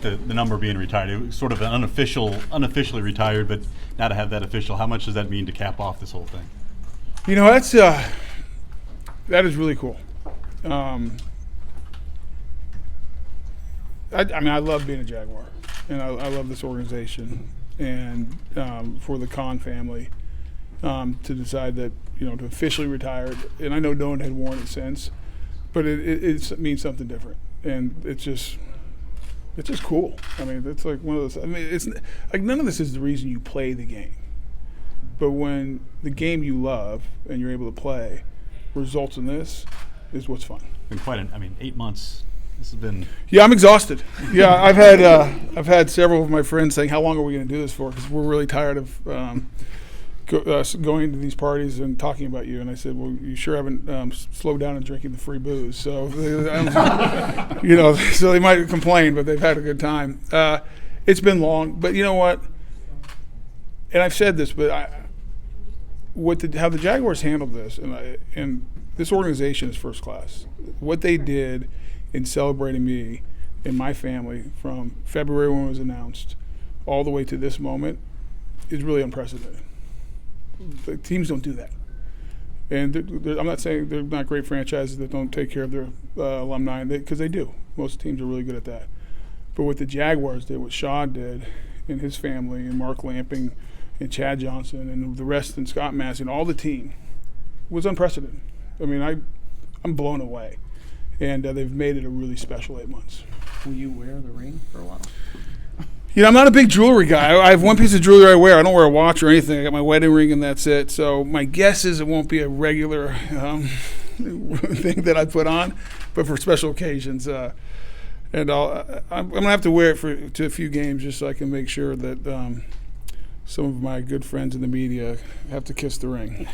with the number being retired, it was sort of an unofficially retired, but now to have that official, how much does that mean to cap off this whole thing? You know, that is really cool. I mean, I love being a Jaguar, and I love this organization, and for the Khan family to decide that, you know, to officially retire, and I know no one had worn it since, but it means something different, and it's just cool. I mean, it's like one of those. I mean, it's like none of this is the reason you play the game, but when the game you love and you're able to play results in this, is what's fun. Been quite 8 months. This has been. Yeah, I'm exhausted. Yeah, I've had several of my friends saying, "How long are we going to do this for?" Because we're really tired of going to these parties and talking about you. And I said, "Well, you sure haven't slowed down and drinking the free booze." So, you know, so they might complain, but they've had a good time. It's been long, but you know what? And I've said this, but how the Jaguars handled this, and this organization is first class. What they did in celebrating me and my family from February when it was announced all the way to this moment is really unprecedented. The teams don't do that. And I'm not saying they're not great franchises that don't take care of their alumni, because they do. Most teams are really good at that. But what the Jaguars did, what Shaw did, and his family, and Mark Lamping, and Chad Johnson, and the rest, and Scott Massey, and all the team, was unprecedented. I mean, I'm blown away. And they've made it a really special 8 months. Will you wear the ring for a while? You know, I'm not a big jewelry guy. I have one piece of jewelry I wear. I don't wear a watch or anything. I got my wedding ring, and that's it. So my guess is it won't be a regular thing that I put on, but for special occasions. And I'm going to have to wear it to a few games just so I can make sure that some of my good friends in the media have to kiss the ring.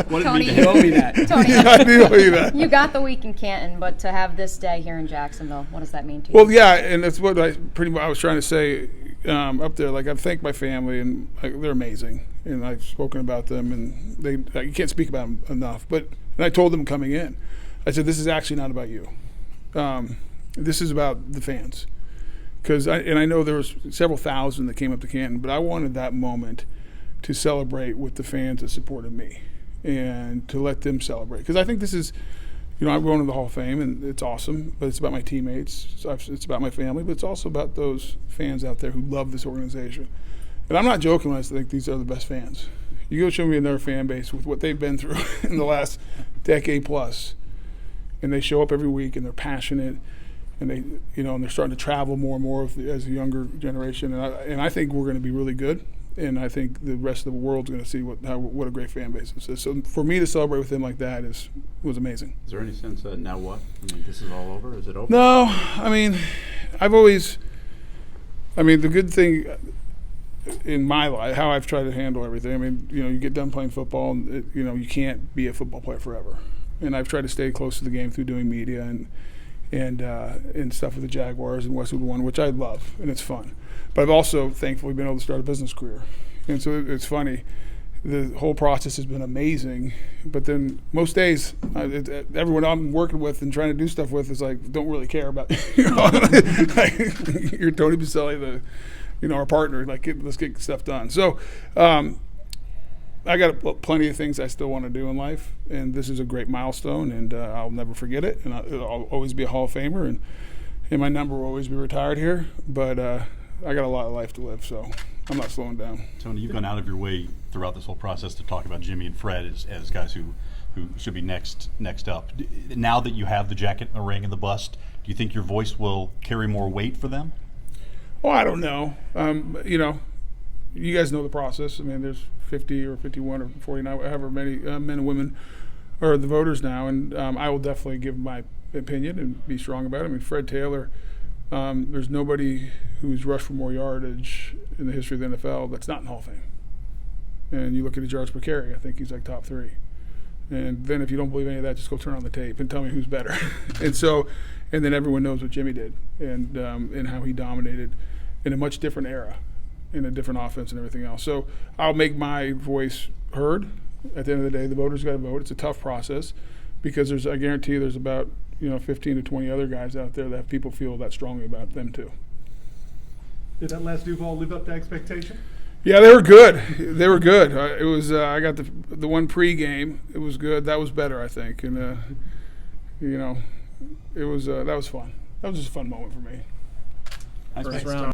Tony, you owe me that. Tony, Yeah, I do owe you that. you got the week in Canton, but to have this day here in Jacksonville, what does that mean to you? Well, yeah, and that's what I was trying to say up there. Like, I thank my family, and they're amazing, and I've spoken about them, and you can't speak about them enough. And I told them coming in, I said, this is actually not about you. This is about the fans. And I know there was several thousand that came up to Canton, but I wanted that moment to celebrate with the fans that supported me and to let them celebrate. Because I think this is, you know, I'm going to the Hall of Fame, and it's awesome, but it's about my teammates, it's about my family, but it's also about those fans out there who love this organization. And I'm not joking when I think these are the best fans. You go show me another fan base with what they've been through in the last decade plus, and they show up every week, and they're passionate, and they're starting to travel more and more as a younger generation, and I think we're going to be really good, and I think the rest of the world's going to see what a great fan base this is. So for me to celebrate with them like that was amazing. Is there any sense that now what? I mean, this is all over? Is it over? No, I mean, the good thing in my life, how I've tried to handle everything. I mean, you know, you get done playing football, and you can't be a football player forever, and I've tried to stay close to the game through doing media and stuff with the Jaguars and Westwood One, which I love, and it's fun. But I've also, thankfully, been able to start a business career. And so it's funny. The whole process has been amazing. But then most days, everyone I'm working with and trying to do stuff with is like, don't really care about, you're Tony Boselli, our partner. Like, let's get stuff done. So I got plenty of things I still want to do in life, and this is a great milestone, and I'll never forget it, and I'll always be a Hall of Famer, and my number will always be retired here, but I got a lot of life to live, so I'm not slowing down. Tony, you've gone out of your way throughout this whole process to talk about Jimmy and Fred as guys who should be next up. Now that you have the jacket and the ring and the bust, do you think your voice will carry more weight for them? Well, I don't know. You guys know the process. I mean, there's 50 or 51 or 49, however many men and women are the voters now, and I will definitely give my opinion and be strong about it. I mean, Fred Taylor, there's nobody who's rushed for more yardage in the history of the NFL that's not in Hall of Fame. And you look at his yards per carry, I think he's like top 3. And then if you don't believe any of that, just go turn on the tape and tell me who's better. and then everyone knows what Jimmy did and how he dominated in a much different era, in a different offense and everything else. So I'll make my voice heard. At the end of the day, the voters got to vote. It's a tough process because I guarantee there's about 15 to 20 other guys out there that people feel that strongly about them too. Did that last Duval live up to expectation? Yeah, they were good. They were good. It was I got the one pregame. It was good. That was better, I think. And it was that was fun. That was just a fun moment for me. Nice First pick. round